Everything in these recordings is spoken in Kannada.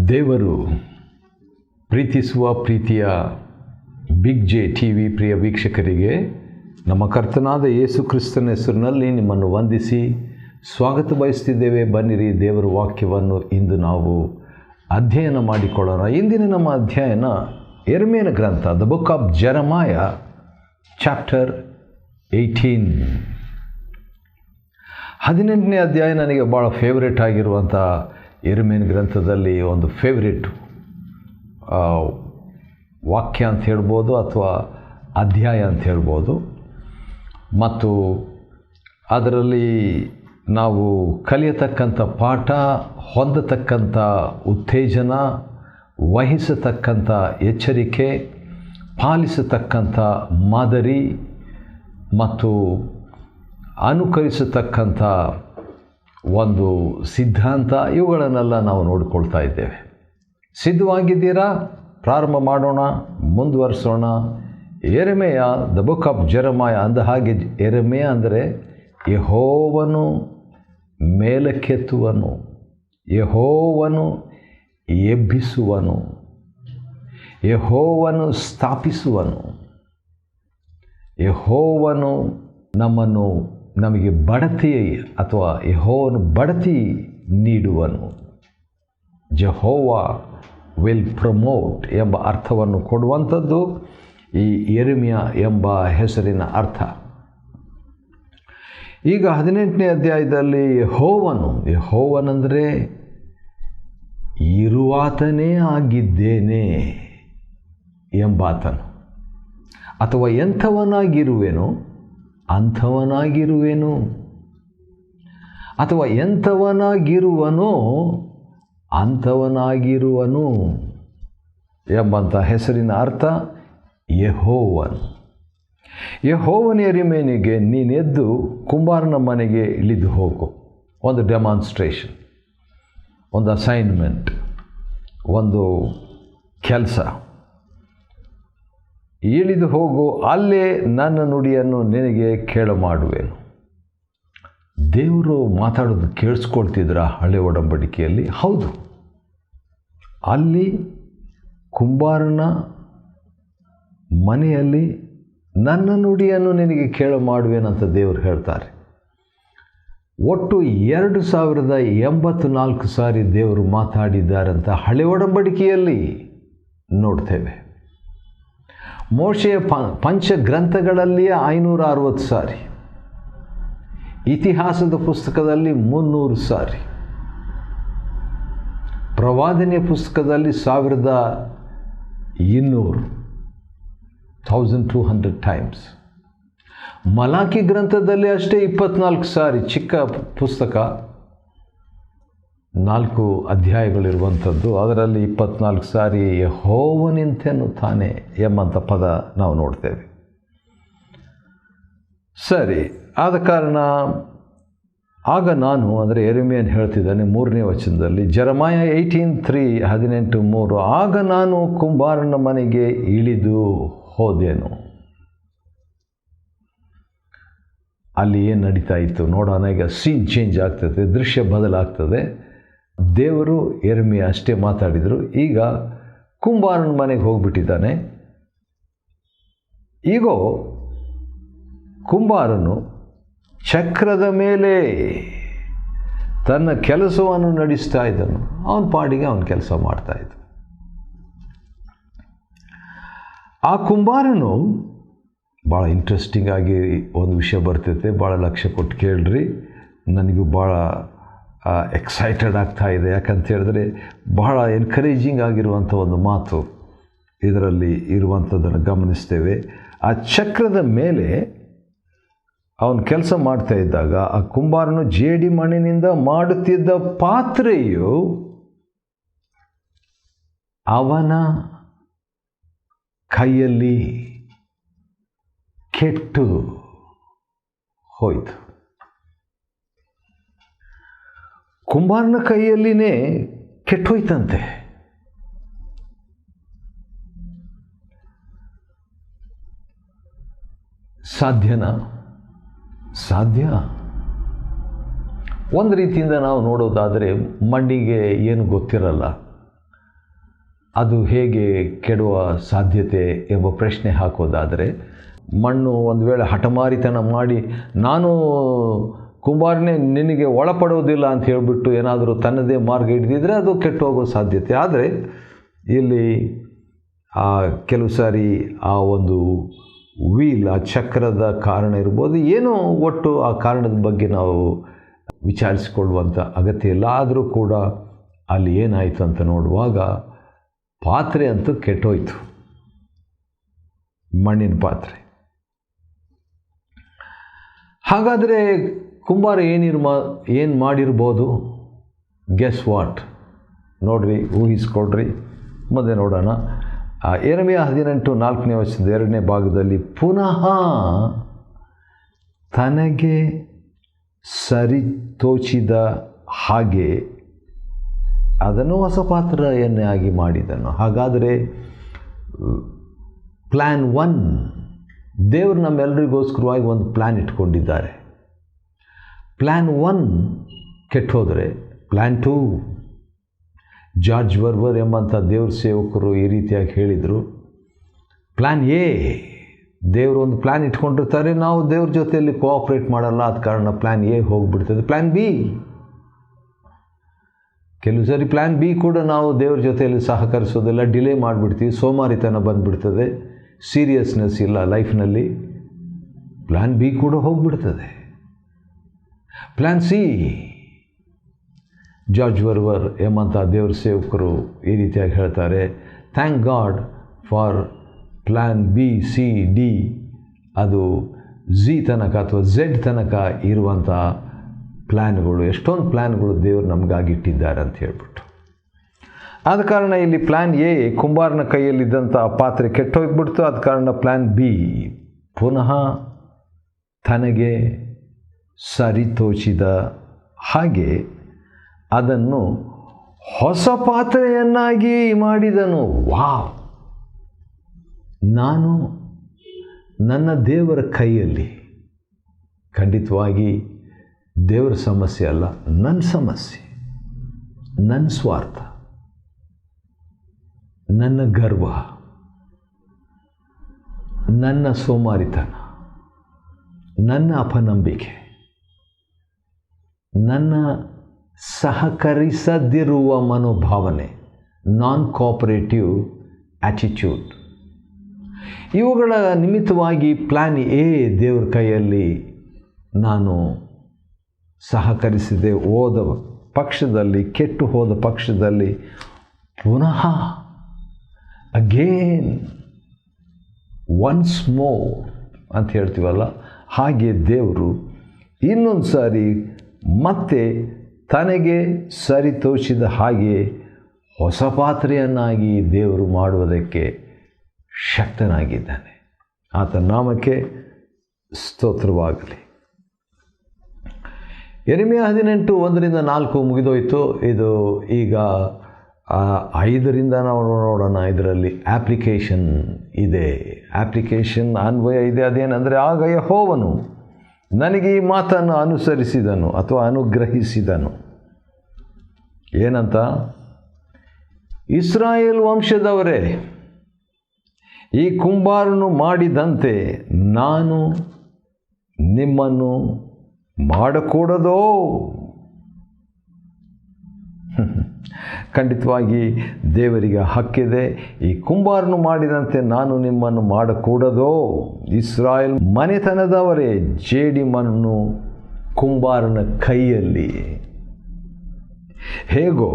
ದೇವರು ಪ್ರೀತಿಸುವ ಪ್ರೀತಿಯ ಬಿಗ್ ಜೆ ಟಿ ವಿ ಪ್ರಿಯ ವೀಕ್ಷಕರಿಗೆ ನಮ್ಮ ಕರ್ತನಾದ ಯೇಸು ಕ್ರಿಸ್ತನ ಹೆಸರಿನಲ್ಲಿ ನಿಮ್ಮನ್ನು ವಂದಿಸಿ ಸ್ವಾಗತ ಬಯಸ್ತಿದ್ದೇವೆ. ಬನ್ನಿರಿ, ದೇವರ ವಾಕ್ಯವನ್ನು ಇಂದು ನಾವು ಅಧ್ಯಯನ ಮಾಡಿಕೊಳ್ಳೋಣ. ಇಂದಿನ ನಮ್ಮ ಅಧ್ಯಯನ ಯೆರೆಮೀಯನ ಗ್ರಂಥ, ದ ಬುಕ್ ಆಫ್ ಜೆರೆಮಾಯ, ಚಾಪ್ಟರ್ 18. 18ನೇ ಅಧ್ಯಾಯ ನನಗೆ ಭಾಳ ಫೇವ್ರೇಟ್ ಆಗಿರುವಂಥ ಯೆರೆಮೀಯನ ಗ್ರಂಥದಲ್ಲಿ ಒಂದು ಫೇವ್ರೇಟ್ ವಾಕ್ಯ ಅಂತ ಹೇಳ್ಬೋದು, ಅಥವಾ ಅಧ್ಯಾಯ ಅಂತ ಹೇಳ್ಬೋದು. ಮತ್ತು ಅದರಲ್ಲಿ ನಾವು ಕಲಿಯತಕ್ಕಂಥ ಪಾಠ, ಹೊಂದತಕ್ಕಂಥ ಉತ್ತೇಜನ, ವಹಿಸತಕ್ಕಂಥ ಎಚ್ಚರಿಕೆ, ಪಾಲಿಸತಕ್ಕಂಥ ಮಾದರಿ ಮತ್ತು ಅನುಕರಿಸತಕ್ಕಂಥ ಒಂದು ಸಿದ್ಧಾಂತ, ಇವುಗಳನ್ನೆಲ್ಲ ನಾವು ನೋಡಿಕೊಳ್ತಾ ಇದ್ದೇವೆ. ಸಿದ್ಧವಾಗಿದ್ದೀರಾ? ಪ್ರಾರಂಭ ಮಾಡೋಣ, ಮುಂದುವರಿಸೋಣ. ಯೆರೆಮೀಯ, ದ ಬುಕ್ ಆಫ್ ಜೆರೆಮಾಯ. ಅಂದ ಹಾಗೆ ಯೆರೆಮೀಯ ಅಂದರೆ ಯೆಹೋವನು ಮೇಲಕ್ಕೆತ್ತುವನು, ಯೆಹೋವನು ಎಬ್ಬಿಸುವನು, ಯೆಹೋವನು ಸ್ಥಾಪಿಸುವನು, ಯೆಹೋವನು ನಮಗೆ ಬಡತಿ ಅಥವಾ ಯೆಹೋವನು ಬಡತಿ ನೀಡುವನು. ಜೆಹೋವಾ ವಿಲ್ ಪ್ರಮೋಟ್ ಎಂಬ ಅರ್ಥವನ್ನು ಕೊಡುವಂಥದ್ದು ಈ ಯೆರೆಮೀಯ ಎಂಬ ಹೆಸರಿನ ಅರ್ಥ. ಈಗ 18ನೇ ಅಧ್ಯಾಯದಲ್ಲಿ ಯೆಹೋವನೆಂದರೆ ಇರುವಾತನೇ ಆಗಿದ್ದೇನೆ ಎಂಬಾತನು, ಅಥವಾ ಎಂಥವನಾಗಿರುವೆನು ಅಂಥವನಾಗಿರುವೆನು, ಅಥವಾ ಎಂಥವನಾಗಿರುವನೋ ಅಂಥವನಾಗಿರುವನು ಎಂಬಂಥ ಹೆಸರಿನ ಅರ್ಥ ಯೆಹೋವನು. ಯೆಹೋವನ ಯೆರೆಮೀಯನಿಗೆ, ನೀನೆದ್ದು ಕುಂಬಾರನ ಮನೆಗೆ ಇಳಿದು ಹೋಗು. ಒಂದು ಡೆಮಾನ್ಸ್ಟ್ರೇಷನ್, ಒಂದು ಅಸೈನ್ಮೆಂಟ್, ಒಂದು ಕೆಲಸ. ಇಳಿದು ಹೋಗು, ಅಲ್ಲೇ ನನ್ನ ನುಡಿಯನ್ನು ನಿನಗೆ ಕೇಳ ಮಾಡುವೆನು. ದೇವರು ಮಾತಾಡೋದು ಕೇಳಿಸ್ಕೊಳ್ತಿದ್ರ ಹಳೆ ಒಡಂಬಡಿಕೆಯಲ್ಲಿ? ಹೌದು. ಅಲ್ಲಿ ಕುಂಬಾರನ ಮನೆಯಲ್ಲಿ ನನ್ನ ನುಡಿಯನ್ನು ನಿನಗೆ ಕೇಳ ಮಾಡುವೇನಂತ ದೇವರು ಹೇಳ್ತಾರೆ. ಒಟ್ಟು 2084 ಸಾರಿ ದೇವರು ಮಾತಾಡಿದ್ದಾರಂತ ಹಳೆ ಒಡಂಬಡಿಕೆಯಲ್ಲಿ ನೋಡ್ತೇವೆ. ಮೋಶೆಯ ಪಂಚಗ್ರಂಥಗಳಲ್ಲಿಯೇ 560 ಸಾರಿ, ಇತಿಹಾಸದ ಪುಸ್ತಕದಲ್ಲಿ 300 ಸಾರಿ, ಪ್ರವಾದನೆಯ ಪುಸ್ತಕದಲ್ಲಿ 1200 ಟೈಮ್ಸ್, ಮಲಾಕಿ ಗ್ರಂಥದಲ್ಲಿ ಅಷ್ಟೇ 24 ಸಾರಿ. ಚಿಕ್ಕ ಪುಸ್ತಕ, 4 ಅಧ್ಯಾಯಗಳಿರುವಂಥದ್ದು, ಅದರಲ್ಲಿ 24 ಸಾರಿ ಯೆಹೋವನೆಂತೆನ್ನುತ್ತಾನೆ ಎಂಬಂಥ ಪದ ನಾವು ನೋಡ್ತೇವೆ. ಸರಿ, ಆದ ಕಾರಣ ಆಗ ನಾನು, ಅಂದರೆ ಯೆರೆಮೀಯನು ಹೇಳ್ತಿದ್ದಾನೆ 3ನೇ ವಚನದಲ್ಲಿ, ಜೆರೆಮಾಯ 18:3, ಆಗ ನಾನು ಕುಂಬಾರನ ಮನೆಗೆ ಇಳಿದು ಹೋದೆನು. ಅಲ್ಲಿ ಏನು ನಡೀತಾ ಇತ್ತು ನೋಡೋಣ. ಈಗ ಸೀನ್ ಚೇಂಜ್ ಆಗ್ತದೆ, ದೃಶ್ಯ ಬದಲಾಗ್ತದೆ. ದೇವರು ಯೆರೆಮೀಯ ಅಷ್ಟೇ ಮಾತಾಡಿದರು. ಈಗ ಕುಂಬಾರನ ಮನೆಗೆ ಹೋಗ್ಬಿಟ್ಟಿದ್ದಾನೆ. ಈಗ ಕುಂಬಾರನು ಚಕ್ರದ ಮೇಲೆ ತನ್ನ ಕೆಲಸವನ್ನು ನಡೆಸ್ತಾ ಇದ್ದನು. ಅವನ ಪಾಡಿಗೆ ಅವನ ಕೆಲಸ ಮಾಡ್ತಾ ಇದ್ದ. ಆ ಕುಂಬಾರನು, ಭಾಳ ಇಂಟ್ರೆಸ್ಟಿಂಗ್ ಆಗಿ ಒಂದು ವಿಷಯ ಬರ್ತೈತೆ, ಭಾಳ ಲಕ್ಷ್ಯ ಕೊಟ್ಟು ಕೇಳ್ರಿ. ನನಗೂ ಭಾಳ ಎಕ್ಸೈಟೆಡ್ ಆಗ್ತಾ ಇದೆ. ಯಾಕಂತ ಹೇಳಿದ್ರೆ ಬಹಳ ಎನ್ಕರೇಜಿಂಗ್ ಆಗಿರುವಂಥ ಒಂದು ಮಾತು ಇದರಲ್ಲಿ ಇರುವಂಥದ್ದನ್ನು ಗಮನಿಸ್ತೇವೆ. ಆ ಚಕ್ರದ ಮೇಲೆ ಅವನು ಕೆಲಸ ಮಾಡ್ತಾ ಇದ್ದಾಗ ಆ ಕುಂಬಾರನು ಜೇಡಿ ಮಣ್ಣಿನಿಂದ ಮಾಡುತ್ತಿದ್ದ ಪಾತ್ರೆಯು ಅವನ ಕೈಯಲ್ಲಿ ಕೆಟ್ಟು ಹೋಯಿತು. ಕುಂಬಾರನ ಕೈಯಲ್ಲಿನೇ ಕೆಟ್ಟೋಯ್ತಂತೆ. ಸಾಧ್ಯನಾ? ಸಾಧ್ಯ. ಒಂದು ರೀತಿಯಿಂದ ನಾವು ನೋಡೋದಾದರೆ ಮಣ್ಣಿಗೆ ಏನು ಗೊತ್ತಿರಲ್ಲ, ಅದು ಹೇಗೆ ಕೆಡುವ ಸಾಧ್ಯತೆ ಎಂಬ ಪ್ರಶ್ನೆ ಹಾಕೋದಾದರೆ, ಮಣ್ಣು ಒಂದು ವೇಳೆ ಹಠಮಾರಿತನ ಮಾಡಿ ನಾನು ಕುಂಬಾರನೇ ನಿನಗೆ ಒಳಪಡುವುದಿಲ್ಲ ಅಂತ ಹೇಳಿಬಿಟ್ಟು ಏನಾದರೂ ತನ್ನದೇ ಮಾರ್ಗ ಹಿಡಿದಿದ್ರೆ ಅದು ಕೆಟ್ಟು ಹೋಗೋ ಸಾಧ್ಯತೆ. ಆದರೆ ಇಲ್ಲಿ ಕೆಲವು ಸಾರಿ ಆ ಒಂದು ವೀಲ್, ಆ ಚಕ್ರದ ಕಾರಣ ಇರ್ಬೋದು, ಏನೋ ಒಟ್ಟು ಆ ಕಾರಣದ ಬಗ್ಗೆ ನಾವು ವಿಚಾರಿಸಿಕೊಳ್ಳುವಂಥ ಅಗತ್ಯ ಇಲ್ಲ. ಆದರೂ ಕೂಡ ಅಲ್ಲಿ ಏನಾಯಿತು ಅಂತ ನೋಡುವಾಗ ಪಾತ್ರೆ ಅಂತೂ ಕೆಟ್ಟೋಯ್ತು, ಮಣ್ಣಿನ ಪಾತ್ರೆ. ಹಾಗಾದರೆ ಕುಂಬಾರ ಏನು ಮಾಡಿರ್ಬೋದು? Guess what? ನೋಡ್ರಿ, ಊಹಿಸ್ಕೊಡ್ರಿ. ಮುಂದೆ ನೋಡೋಣ. ಯೆರೆಮೀಯ 18:4 ವಚನದ 2ನೇ ಭಾಗದಲ್ಲಿ, ಪುನಃ ತನಗೆ ಸರಿ ತೋಚಿದ ಹಾಗೆ ಅದನ್ನು ಹೊಸ ಪಾತ್ರೆಯನ್ನಾಗಿ ಮಾಡಿದನು. ಹಾಗಾದರೆ ಪ್ಲ್ಯಾನ್ 1, ದೇವರು ನಮ್ಮೆಲ್ಲರಿಗೋಸ್ಕರವಾಗಿ ಒಂದು ಪ್ಲ್ಯಾನ್ ಇಟ್ಕೊಂಡಿದ್ದಾರೆ. ಪ್ಲ್ಯಾನ್ 1 ಕೆಟ್ಟೋದ್ರೆ ಪ್ಲ್ಯಾನ್ 2, ಜಾರ್ಜ್ ವರ್ವರ್ ಎಂಬಂಥ ದೇವ್ರ ಸೇವಕರು ಈ ರೀತಿಯಾಗಿ ಹೇಳಿದರು. ಪ್ಲ್ಯಾನ್ ಎ, ದೇವರು ಒಂದು ಪ್ಲ್ಯಾನ್ ಇಟ್ಕೊಂಡಿರ್ತಾರೆ, ನಾವು ದೇವ್ರ ಜೊತೆಯಲ್ಲಿ ಕೋಆಪ್ರೇಟ್ ಮಾಡಲ್ಲ, ಆದ ಕಾರಣ ಪ್ಲ್ಯಾನ್ ಎ ಹೋಗಿಬಿಡ್ತದೆ. ಪ್ಲ್ಯಾನ್ ಬಿ, ಕೆಲವು ಸರಿ ಪ್ಲ್ಯಾನ್ ಬಿ ಕೂಡ ನಾವು ದೇವ್ರ ಜೊತೆಯಲ್ಲಿ ಸಹಕರಿಸೋದಿಲ್ಲ, ಡಿಲೇ ಮಾಡಿಬಿಡ್ತೀವಿ, ಸೋಮಾರಿತನ ಬಂದುಬಿಡ್ತದೆ, ಸೀರಿಯಸ್ನೆಸ್ ಇಲ್ಲ ಲೈಫ್ನಲ್ಲಿ, ಪ್ಲ್ಯಾನ್ ಬಿ ಕೂಡ ಹೋಗಿಬಿಡ್ತದೆ. ಪ್ಲ್ಯಾನ್ ಸಿ, ಜಾರ್ಜ್ ವರ್ವರ್ ಎಂಬಂಥ ದೇವ್ರ ಸೇವಕರು ಈ ರೀತಿಯಾಗಿ ಹೇಳ್ತಾರೆ, thank god for plan B, C, D, ಅದು ಜಿ ತನಕ ಅಥವಾ ಝೆಡ್ ತನಕ ಇರುವಂಥ ಪ್ಲ್ಯಾನ್ಗಳು, ಎಷ್ಟೊಂದು ಪ್ಲ್ಯಾನ್ಗಳು ದೇವರು ನಮಗಾಗಿಟ್ಟಿದ್ದಾರೆ ಅಂತ ಹೇಳ್ಬಿಟ್ಟು. ಆದ ಕಾರಣ ಇಲ್ಲಿ ಪ್ಲ್ಯಾನ್ ಎ, ಕುಂಬಾರನ ಕೈಯಲ್ಲಿದ್ದಂಥ ಪಾತ್ರೆ ಕೆಟ್ಟೋಗ್ಬಿಡ್ತು. ಆದ ಕಾರಣ ಪ್ಲ್ಯಾನ್ ಬಿ, ಪುನಃ ತನಗೆ ಸರಿತೋಚಿದ ಹಾಗೆ ಅದನ್ನು ಹೊಸ ಪಾತ್ರೆಯನ್ನಾಗಿ ಮಾಡಿದನು. ವಾವ್! ನಾನು ನನ್ನ ದೇವರ ಕೈಯಲ್ಲಿ, ಖಂಡಿತವಾಗಿ ದೇವರ ಸಮಸ್ಯೆ ಅಲ್ಲ, ನನ್ನ ಸಮಸ್ಯೆ, ನನ್ನ ಸ್ವಾರ್ಥ, ನನ್ನ ಗರ್ವ, ನನ್ನ ಸೋಮಾರಿತನ, ನನ್ನ ಅಪನಂಬಿಕೆ, ನನ್ನ ಸಹಕರಿಸದಿರುವ ಮನೋಭಾವನೆ, ನಾನ್ ಕೋಆಪರೇಟಿವ್ ಆ್ಯಟಿಟ್ಯೂಡ್, ಇವುಗಳ ನಿಮಿತ್ತವಾಗಿ ಪ್ಲ್ಯಾನ್ ಎ ದೇವರ ಕೈಯಲ್ಲಿ ನಾನು ಸಹಕರಿಸದೆ ಹೋದ ಪಕ್ಷದಲ್ಲಿ, ಕೆಟ್ಟು ಹೋದ ಪಕ್ಷದಲ್ಲಿ ಪುನಃ ಅಗೇನ್, ಒನ್ಸ್ ಮೋರ್ ಅಂತ ಹೇಳ್ತೀವಲ್ಲ, ಹಾಗೆ ದೇವರು ಇನ್ನೊಂದು ಸಾರಿ ಮತ್ತೆ ತನಗೆ ಸರಿತೋಚಿದ ಹಾಗೆ ಹೊಸ ಪಾತ್ರೆಯನ್ನಾಗಿ ದೇವರು ಮಾಡುವುದಕ್ಕೆ ಶಕ್ತನಾಗಿದ್ದಾನೆ. ಆತನ ನಾಮಕ್ಕೆ ಸ್ತೋತ್ರವಾಗಲಿ. ಯೆರೆಮೀಯ 18:1-4 ಮುಗಿದೋಯ್ತು. ಇದು ಈಗ 5ರಿಂದ ನಾವು ನೋಡೋಣ. ಇದರಲ್ಲಿ ಅಪ್ಲಿಕೇಶನ್ ಇದೆ, ಅಪ್ಲಿಕೇಶನ್ ಅನ್ವಯ ಇದೆ. ಅದೇನೆಂದರೆ, ಆಗ ಯೆಹೋವನು ನನಗೆ ಈ ಮಾತನ್ನು ಅನುಸರಿಸಿದನು ಅಥವಾ ಅನುಗ್ರಹಿಸಿದನು. ಏನಂತ? ಇಸ್ರಾಯೇಲ್ ವಂಶದವರೇ, ಈ ಕುಂಬಾರನು ಮಾಡಿದಂತೆ ನಾನು ನಿಮ್ಮನ್ನು ಮಾಡಕೂಡದೋ? ಖಂಡಿತವಾಗಿ ದೇವರಿಗೆ ಹಕ್ಕಿದೆ. ಈ ಕುಂಬಾರನು ಮಾಡಿದಂತೆ ನಾನು ನಿಮ್ಮನ್ನು ಮಾಡಕೂಡದೋ? ಇಸ್ರಾಯೇಲ್ ಮನೆತನದವರೇ, ಜೇಡಿ ಮಣ್ಣು ಕುಂಬಾರನ ಕೈಯಲ್ಲಿ ಹೇಗೋ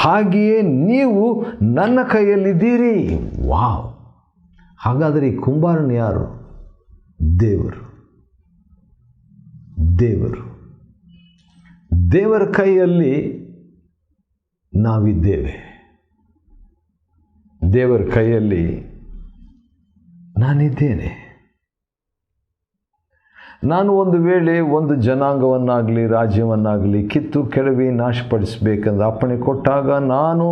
ಹಾಗೆಯೇ ನೀವು ನನ್ನ ಕೈಯಲ್ಲಿದ್ದೀರಿ. ವಾವ್! ಹಾಗಾದರೆ ಈ ಕುಂಬಾರನು ಯಾರು? ದೇವರು. ದೇವರು, ದೇವರ ಕೈಯಲ್ಲಿ ನಾವಿದ್ದೇವೆ. ದೇವರ ಕೈಯಲ್ಲಿ ನಾನಿದ್ದೇನೆ. ನಾನು ಒಂದು ವೇಳೆ ಒಂದು ಜನಾಂಗವನ್ನಾಗಲಿ ರಾಜ್ಯವನ್ನಾಗಲಿ ಕಿತ್ತು ಕೆಡವಿ ನಾಶಪಡಿಸಬೇಕೆಂದು ಅಪ್ಪಣೆ ಕೊಟ್ಟಾಗ, ನಾನು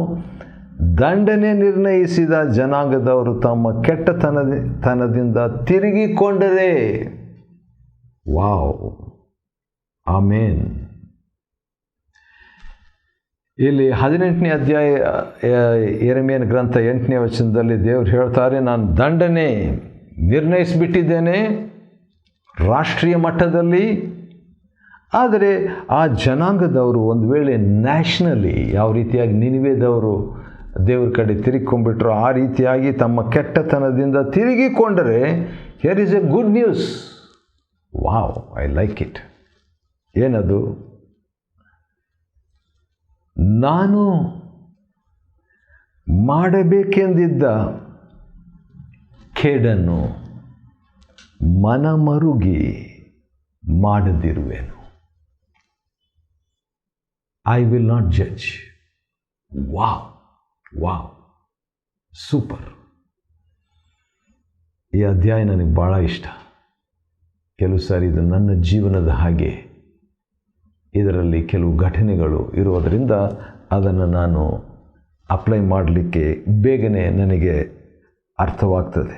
ದಂಡನೆ ನಿರ್ಣಯಿಸಿದ ಜನಾಂಗದವರು ತಮ್ಮ ಕೆಟ್ಟತನದಿಂದ ತಿರುಗಿಕೊಂಡರೆ, ವಾವ್, ಆಮೇನ್. ಇಲ್ಲಿ 18ನೇ ಅಧ್ಯಾಯ ಯೆರೆಮೀಯನ ಗ್ರಂಥ 8ನೇ ವಚನದಲ್ಲಿ ದೇವರು ಹೇಳ್ತಾರೆ, ನಾನು ದಂಡನೆ ನಿರ್ಣಯಿಸಿಬಿಟ್ಟಿದ್ದೇನೆ ರಾಷ್ಟ್ರೀಯ ಮಟ್ಟದಲ್ಲಿ. ಆದರೆ ಆ ಜನಾಂಗದವರು ಒಂದು ವೇಳೆ ನ್ಯಾಷನಲಿ ಯಾವ ರೀತಿಯಾಗಿ ನಿನಿವೆದವರು ದೇವ್ರ ಕಡೆ ತಿರುಗಿಕೊಂಡ್ಬಿಟ್ರು, ಆ ರೀತಿಯಾಗಿ ತಮ್ಮ ಕೆಟ್ಟತನದಿಂದ ತಿರುಗಿಕೊಂಡರೆ here is a good news. Wow, I like it. ಏನದು? ನಾನು ಮಾಡಬೇಕೆಂದಿದ್ದ ಕೇಡನ್ನು ಮನಮರುಗಿ ಮಾಡದಿರುವೆನು. I will not judge. Wow wow, super. ಈ ಅಧ್ಯಾಯ ನನಗೆ ಭಾಳ ಇಷ್ಟ. ಕೆಲವು ಸಾರಿ ಇದು ನನ್ನ ಜೀವನದ ಹಾಗೆ, ಇದರಲ್ಲಿ ಕೆಲವು ಘಟನೆಗಳು ಇರೋದರಿಂದ ಅದನ್ನು ನಾನು ಅಪ್ಲೈ ಮಾಡಲಿಕ್ಕೆ ಬೇಗನೆ ನನಗೆ ಅರ್ಥವಾಗ್ತದೆ.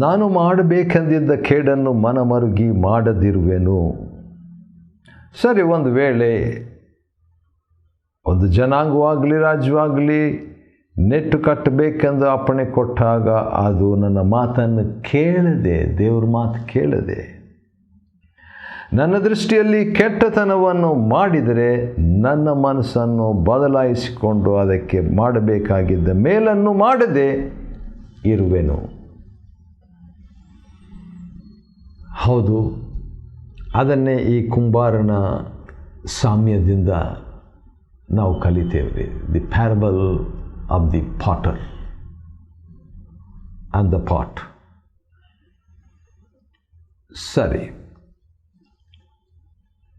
ನಾನು ಮಾಡಬೇಕೆಂದಿದ್ದ ಕೇಡನ್ನು ಮನಮರುಗಿ ಮಾಡದಿರುವೆನು. ಸರಿ, ಒಂದು ವೇಳೆ ಒಂದು ಜನಾಂಗವಾಗಲಿ ರಾಜ್ಯವಾಗಲಿ ನೆಟ್ಟು ಕಟ್ಟಬೇಕೆಂದು ಅಪ್ಪಣೆ ಕೊಟ್ಟಾಗ ಅದು ನನ್ನ ಮಾತನ್ನು ಕೇಳದೆ, ದೇವ್ರ ಮಾತು ಕೇಳದೆ, ನನ್ನ ದೃಷ್ಟಿಯಲ್ಲಿ ಕೆಟ್ಟತನವನ್ನು ಮಾಡಿದರೆ ನನ್ನ ಮನಸ್ಸನ್ನು ಬದಲಾಯಿಸಿಕೊಂಡು ಅದಕ್ಕೆ ಮಾಡಬೇಕಾಗಿದ್ದ ಮೇಲನ್ನು ಮಾಡದೆ ಇರುವೆನು. ಹೌದು, ಅದನ್ನೇ ಈ ಕುಂಬಾರನ ಸಾಮ್ಯದಿಂದ ನಾವು ಕಲಿತೇವೆ. The parable of the potter and the pot. ಸರಿ,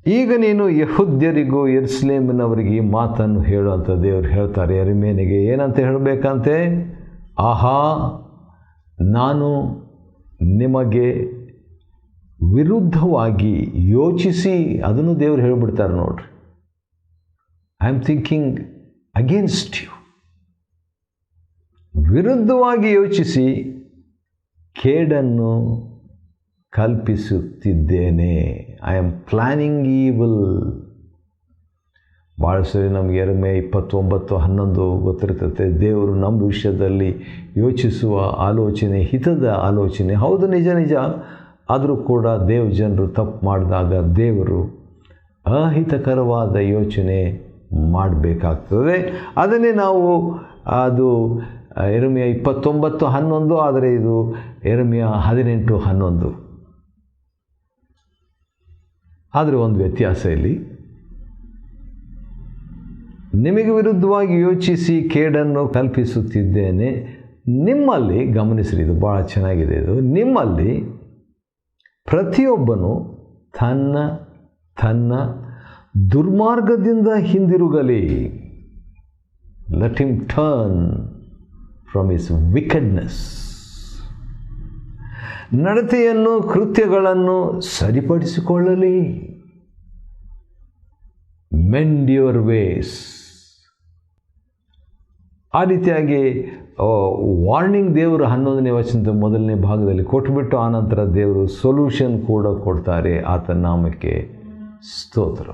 ಈಗ ನೀನು ಯೆಹೂದ್ಯರಿಗೂ ಯೆರೂಸಲೇಮಿನವರಿಗೆ ಈ ಮಾತನ್ನು ಹೇಳುವಂಥ ದೇವರು ಹೇಳ್ತಾರೆ ಯೆರೆಮೀಯನಿಗೆ. ಏನಂತ ಹೇಳಬೇಕಂತೆ? ಆಹಾ, ನಾನು ನಿಮಗೆ ವಿರುದ್ಧವಾಗಿ ಯೋಚಿಸಿ, ಅದನ್ನು ದೇವರು ಹೇಳಿಬಿಡ್ತಾರೆ ನೋಡ್ರಿ. I am thinking against you. ವಿರುದ್ಧವಾಗಿ ಯೋಚಿಸಿ ಕೇಡನ್ನು ಕಲ್ಪಿಸುತ್ತಿದ್ದೇನೆ. I am planning evil. ಭಾಳ ಸರಿ ನಮಗೆ ಯೆರೆಮೀಯ 29:11 ಗೊತ್ತಿರ್ತದೆ. ದೇವರು ನಮ್ಮ ವಿಷಯದಲ್ಲಿ ಯೋಚಿಸುವ ಆಲೋಚನೆ ಹಿತದ ಆಲೋಚನೆ. ಹೌದು, ನಿಜ ನಿಜ. ಆದರೂ ಕೂಡ ಜನರು ತಪ್ಪು ಮಾಡಿದಾಗ ದೇವರು ಅಹಿತಕರವಾದ ಯೋಚನೆ ಮಾಡಬೇಕಾಗ್ತದೆ. ಅದನ್ನೇ ನಾವು ಅದು ಯೆರೆಮೀಯ 29:11, ಆದರೆ ಇದು ಯೆರೆಮೀಯ 18:11. ಆದರೆ ಒಂದು ವ್ಯತ್ಯಾಸ ಇಲ್ಲಿ. ನಿಮಗೆ ವಿರುದ್ಧವಾಗಿ ಯೋಚಿಸಿ ಕೇಡನ್ನು ಕಲ್ಪಿಸುತ್ತಿದ್ದೇನೆ. ನಿಮ್ಮಲ್ಲಿ, ಗಮನಿಸ್ರಿ, ಇದು ಭಾಳ ಚೆನ್ನಾಗಿದೆ. ಇದು ನಿಮ್ಮಲ್ಲಿ ಪ್ರತಿಯೊಬ್ಬನು ತನ್ನ ತನ್ನ ದುರ್ಮಾರ್ಗದಿಂದ ಹಿಂದಿರುಗಲಿ. Let him turn from his wickedness. ನಡತೆಯನ್ನು, ಕೃತ್ಯಗಳನ್ನು ಸರಿಪಡಿಸಿಕೊಳ್ಳಲಿ. Mend your ways. ಆ ರೀತಿಯಾಗಿ ವಾರ್ನಿಂಗ್ ದೇವರು 11ನೇ ವಚನದ ಮೊದಲನೇ ಭಾಗದಲ್ಲಿ ಕೊಟ್ಟುಬಿಟ್ಟು ಆನಂತರ ದೇವರು ಸೊಲ್ಯೂಷನ್ ಕೂಡ ಕೊಡ್ತಾರೆ. ಆತನ ನಾಮಕ್ಕೆ ಸ್ತೋತ್ರ.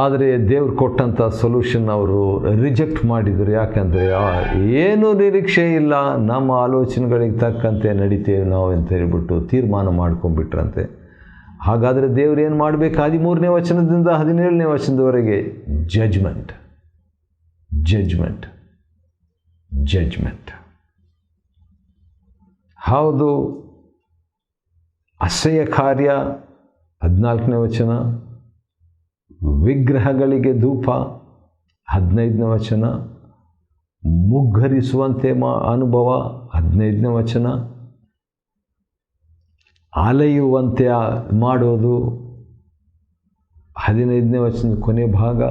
ಆದರೆ ದೇವರು ಕೊಟ್ಟಂಥ ಸೊಲ್ಯೂಷನ್ ಅವರು ರಿಜೆಕ್ಟ್ ಮಾಡಿದರು. ಯಾಕಂದರೆ ಏನೂ ನಿರೀಕ್ಷೆ ಇಲ್ಲ, ನಮ್ಮ ಆಲೋಚನೆಗಳಿಗೆ ತಕ್ಕಂತೆ ನಡಿತೇವೆ ನಾವು ಅಂತ ಹೇಳಿಬಿಟ್ಟು ತೀರ್ಮಾನ ಮಾಡ್ಕೊಂಡ್ಬಿಟ್ರಂತೆ. ಹಾಗಾದರೆ ದೇವರು ಏನು ಮಾಡಬೇಕು? 13ನೇ ವಚನದಿಂದ 17ನೇ ವಚನದವರೆಗೆ ಜಡ್ಜ್ಮೆಂಟ್, ಜಡ್ಜ್ಮೆಂಟ್, ಜಡ್ಜ್ಮೆಂಟ್. ಹೌದು, ಅಸಹ್ಯ ಕಾರ್ಯ 14ನೇ ವಚನ, ವಿಗ್ರಹಗಳಿಗೆ ಧೂಪ 15ನೇ ವಚನ, ಮುಗ್ಗರಿಸುವಂತೆ ಅನುಭವ 15ನೇ ವಚನ, ಅಲೆಯುವಂತೆ ಮಾಡೋದು 15ನೇ ವಚನದ ಕೊನೆ ಭಾಗ,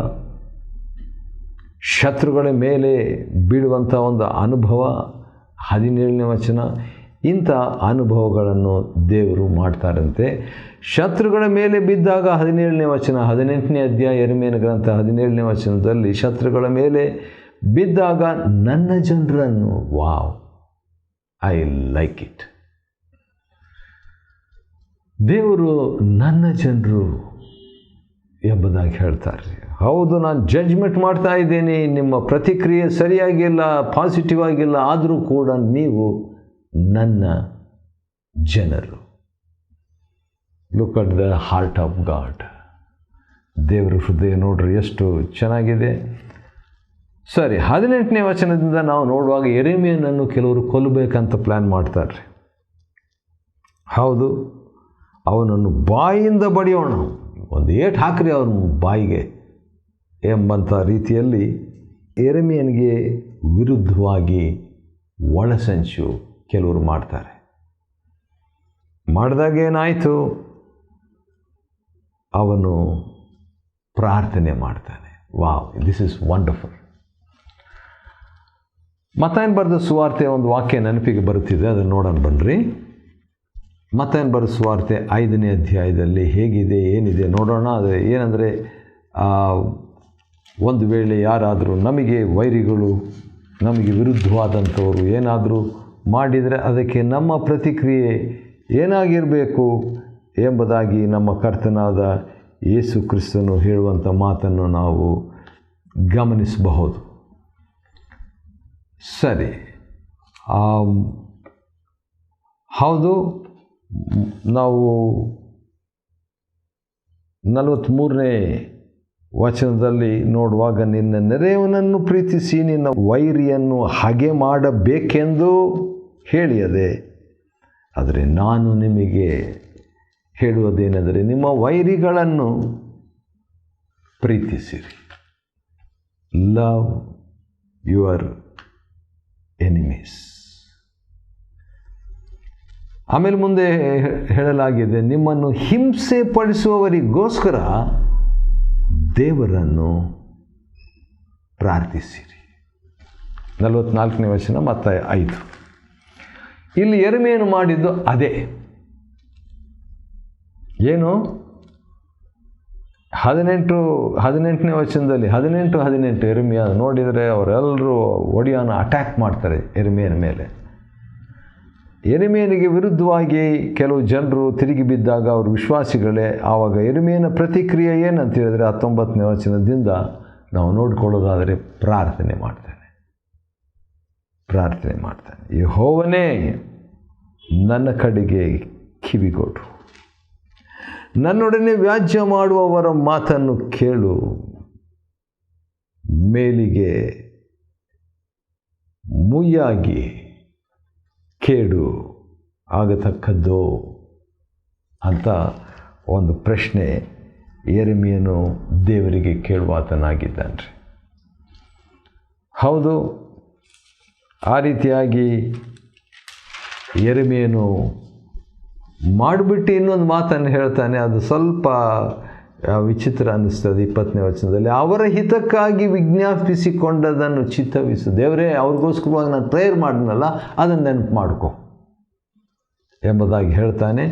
ಶತ್ರುಗಳ ಮೇಲೆ ಬೀಳುವಂಥ ಒಂದು ಅನುಭವ 17ನೇ ವಚನ. ಇಂಥ ಅನುಭವಗಳನ್ನು ದೇವರು ಮಾಡ್ತಾರಂತೆ. ಶತ್ರುಗಳ ಮೇಲೆ ಬಿದ್ದಾಗ 17ನೇ ವಚನ, 18ನೇ ಅಧ್ಯಾಯ ಯೆರೆಮೀಯನ ಗ್ರಂಥ 17ನೇ ವಚನದಲ್ಲಿ ಶತ್ರುಗಳ ಮೇಲೆ ಬಿದ್ದಾಗ ನನ್ನ ಜನರನ್ನು, ವಾವ್, ಐ ಲೈಕ್ ಇಟ್. ದೇವರು ನನ್ನ ಜನರು ಎಂಬುದಾಗಿ ಹೇಳ್ತಾರೆ. ಹೌದು, ನಾನು ಜಡ್ಜ್ಮೆಂಟ್ ಮಾಡ್ತಾ ಇದ್ದೀನಿ, ನಿಮ್ಮ ಪ್ರತಿಕ್ರಿಯೆ ಸರಿಯಾಗಿಲ್ಲ, ಪಾಸಿಟಿವ್ ಆಗಿಲ್ಲ, ಆದರೂ ಕೂಡ ನೀವು ನನ್ನ ಜನರು. Look at the heart of god. ದೇವರ ಹೃದಯ ನೋಡ್ರಿ ಎಷ್ಟು ಚೆನ್ನಾಗಿದೆ. ಸರಿ, 18ನೇ ವಚನದಿಂದ ನಾವು ನೋಡುವಾಗ ಯೆರೆಮೀಯನನ್ನು ಕೆಲವರು ಕೊಲ್ಲಬೇಕಂತ ಪ್ಲ್ಯಾನ್ ಮಾಡ್ತಾರೆ. ಹೌದು, ಅವನನ್ನು ಬಾಯಿಯಿಂದ ಬಡಿಯೋಣ, ಒಂದು ಏಟು ಹಾಕ್ರಿ ಅವನ ಬಾಯಿಗೆ ಎಂಬಂಥ ರೀತಿಯಲ್ಲಿ ಯೆರೆಮೀಯನಿಗೆ ವಿರುದ್ಧವಾಗಿ ಒಳಸಂಚು ಕೆಲವರು ಮಾಡ್ತಾರೆ. ಮಾಡಿದಾಗ ಏನಾಯಿತು, ಅವನು ಪ್ರಾರ್ಥನೆ ಮಾಡ್ತಾನೆ. Wow, this is wonderful. ಮತ್ತಾಯನ ಬರೆದ ಸುವಾರ್ತೆ ಒಂದು ವಾಕ್ಯ ನೆನಪಿಗೆ ಬರುತ್ತಿದೆ, ಅದನ್ನು ನೋಡೋಣ ಬನ್ನಿರಿ. ಮತ್ತಾಯನ ಬರೆದ ಸುವಾರ್ತೆ 5ನೇ ಅಧ್ಯಾಯದಲ್ಲಿ ಹೇಗಿದೆ ಏನಿದೆ ನೋಡೋಣ. ಅದು ಏನಂದರೆ, ಒಂದು ವೇಳೆ ಯಾರಾದರೂ ನಮಗೆ ವೈರಿಗಳು, ನಮಗೆ ವಿರುದ್ಧವಾದಂಥವರು ಏನಾದರೂ ಮಾಡಿದರೆ ಅದಕ್ಕೆ ನಮ್ಮ ಪ್ರತಿಕ್ರಿಯೆ ಏನಾಗಿರಬೇಕು ಎಂಬುದಾಗಿ ನಮ್ಮ ಕರ್ತನಾದ ಯೇಸು ಕ್ರಿಸ್ತನು ಹೇಳುವಂಥ ಮಾತನ್ನು ನಾವು ಗಮನಿಸಬಹುದು. ಸರಿ, ಹೌದು, ನಾವು 43ನೇ ವಚನದಲ್ಲಿ ನೋಡುವಾಗ, ನಿನ್ನ ನೆರೆಯವನನ್ನು ಪ್ರೀತಿಸಿ ನಿನ್ನ ವೈರಿಯನ್ನು ಹಾಗೆ ಮಾಡಬೇಕೆಂದು ಹೇಳಿಯದೆ, ಆದರೆ ನಾನು ನಿಮಗೆ ಹೇಳುವುದೇನೆಂದರೆ, ನಿಮ್ಮ ವೈರಿಗಳನ್ನು ಪ್ರೀತಿಸಿರಿ. Love your enemies. ಆಮೇಲೆ ಮುಂದೆ ಹೇಳಲಾಗಿದೆ, ನಿಮ್ಮನ್ನು ಹಿಂಸೆ ಪಡಿಸುವವರಿಗೋಸ್ಕರ ದೇವರನ್ನು ಪ್ರಾರ್ಥಿಸಿರಿ. 44ನೇ ವಚನ ಮತ್ತು 5. ಇಲ್ಲಿ ಯೆರೆಮೀಯನು ಮಾಡಿದ್ದು ಅದೇ. ಏನು? 18ನೇ ವಚನದಲ್ಲಿ 18 ಯೆರೆಮೀಯ ನೋಡಿದರೆ ಅವರೆಲ್ಲರೂ ಒಡೆಯನ ಅಟ್ಯಾಕ್ ಮಾಡ್ತಾರೆ ಯೆರೆಮೀಯನ ಮೇಲೆ. ಯೆರೆಮೀಯನಿಗೆ ವಿರುದ್ಧವಾಗಿ ಕೆಲವು ಜನರು ತಿರುಗಿ ಬಿದ್ದಾಗ ಅವರು ವಿಶ್ವಾಸಿಗಳೇ. ಆವಾಗ ಯೆರೆಮೀಯನ ಪ್ರತಿಕ್ರಿಯೆ ಏನಂತ ಹೇಳಿದರೆ 19ನೇ ವಚನದಿಂದ ನಾವು ನೋಡಿಕೊಳ್ಳೋದಾದರೆ ಪ್ರಾರ್ಥನೆ ಮಾಡ್ತಾನೆ. ಯೆಹೋವನೇ, ನನ್ನ ಕಡೆಗೆ ಕಿವಿಗೊಡು, ನನ್ನೊಡನೆ ವ್ಯಾಜ್ಯ ಮಾಡುವವರ ಮಾತನ್ನು ಕೇಳು, ಮೇಲಿಗೆ ಮುಯ್ಯಾಗಿ ಕೇಡು ಆಗತಕ್ಕದ್ದು ಅಂತ ಒಂದು ಪ್ರಶ್ನೆ ಯೆರೆಮೀಯನು ದೇವರಿಗೆ ಕೇಳುವಾತನಾಗಿದ್ದಾನೆ. ಹೌದು, ಆ ರೀತಿಯಾಗಿ ಯೆರೆಮೀಯನು ಮಾಡಿಬಿಟ್ಟು ಇನ್ನೊಂದು ಮಾತನ್ನು ಹೇಳ್ತಾನೆ. ಅದು ಸ್ವಲ್ಪ ವಿಚಿತ್ರ ಅನ್ನಿಸ್ತದೆ. 20ನೇ ವಚನದಲ್ಲಿ, ಅವರ ಹಿತಕ್ಕಾಗಿ ವಿಜ್ಞಾಪಿಸಿಕೊಂಡದನ್ನು ಚಿತ್ತವಿಸು. ದೇವರೇ, ಅವ್ರಿಗೋಸ್ಕರವಾಗಿ ನಾನು ಪ್ರೇಯರ್ ಮಾಡಿದ್ನಲ್ಲ, ಅದನ್ನು ನೆನಪು ಮಾಡ್ಕೊ ಎಂಬುದಾಗಿ ಹೇಳ್ತಾನೆ.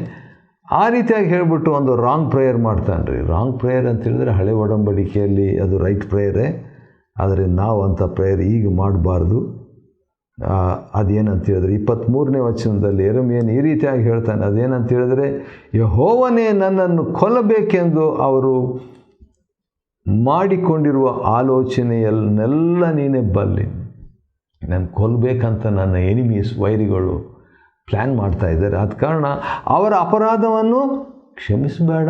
ಆ ರೀತಿಯಾಗಿ ಹೇಳಿಬಿಟ್ಟು ಒಂದು ರಾಂಗ್ ಪ್ರೇಯರ್ ಮಾಡ್ತಾನೆ ರೀ. ರಾಂಗ್ ಪ್ರೇಯರ್ ಅಂತ ಹೇಳಿದ್ರೆ ಹಳೆ ಒಡಂಬಡಿಕೆಯಲ್ಲಿ ಅದು ರೈಟ್ ಪ್ರೇಯರೇ, ಆದರೆ ನಾವು ಅಂಥ ಪ್ರೇಯರ್ ಈಗ ಮಾಡಬಾರ್ದು. ಅದೇನಂತ ಹೇಳಿದ್ರೆ 23ನೇ ವಚನದಲ್ಲಿ ಯೆರೆಮೀಯನು ಈ ರೀತಿಯಾಗಿ ಹೇಳ್ತಾನೆ. ಅದೇನಂತ ಹೇಳಿದ್ರೆ, ಯೆಹೋವನೇ ನನ್ನನ್ನು ಕೊಲ್ಲಬೇಕೆಂದು ಅವರು ಮಾಡಿಕೊಂಡಿರುವ ಆಲೋಚನೆಯನ್ನೆಲ್ಲ ನೀನೇ ಬಲ್ಲಿ. ನಾನು ಕೊಲ್ಲಬೇಕಂತ ನನ್ನ ಎನಿಮೀಸ್, ವೈರಿಗಳು ಪ್ಲ್ಯಾನ್ ಮಾಡ್ತಾ ಇದ್ದಾರೆ. ಆದ ಕಾರಣ ಅವರ ಅಪರಾಧವನ್ನು ಕ್ಷಮಿಸಬೇಡ,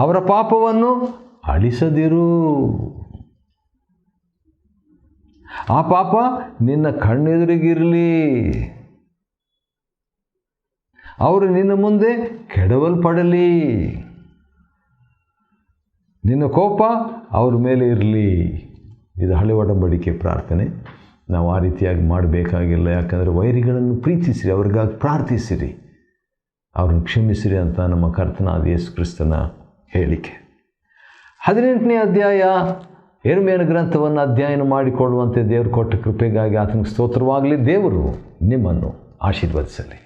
ಅವರ ಪಾಪವನ್ನು ಅಳಿಸದಿರು. ಆ ಪಾಪ ನಿನ್ನ ಕಣ್ಣೆದುರಿಗಿರಲಿ, ಅವರು ನಿನ್ನ ಮುಂದೆ ಕೆಡವಲ್ಪಡಲಿ, ನಿನ್ನ ಕೋಪ ಅವ್ರ ಮೇಲೆ ಇರಲಿ. ಇದು ಹಳೆ ಒಡಂಬಡಿಕೆ ಪ್ರಾರ್ಥನೆ. ನಾವು ಆ ರೀತಿಯಾಗಿ ಮಾಡಬೇಕಾಗಿಲ್ಲ. ಯಾಕಂದರೆ ವೈರಿಗಳನ್ನು ಪ್ರೀತಿಸಿರಿ, ಅವ್ರಿಗಾಗಿ ಪ್ರಾರ್ಥಿಸಿರಿ, ಅವ್ರನ್ನ ಕ್ಷಮಿಸಿರಿ ಅಂತ ನಮ್ಮ ಕರ್ತನಾದ ಯೇಸು ಕ್ರಿಸ್ತನ ಹೇಳಿಕೆ. 18ನೇ ಅಧ್ಯಾಯ ಯೆರೆಮೀಯನ ಗ್ರಂಥವನ್ನು ಅಧ್ಯಯನ ಮಾಡಿಕೊಳ್ಳುವಂತೆ ದೇವರು ಕೊಟ್ಟ ಕೃಪೆಗಾಗಿ ಆತನಿಗೆ ಸ್ತೋತ್ರವಾಗಲಿ. ದೇವರು ನಿಮ್ಮನ್ನು ಆಶೀರ್ವದಿಸಲಿ.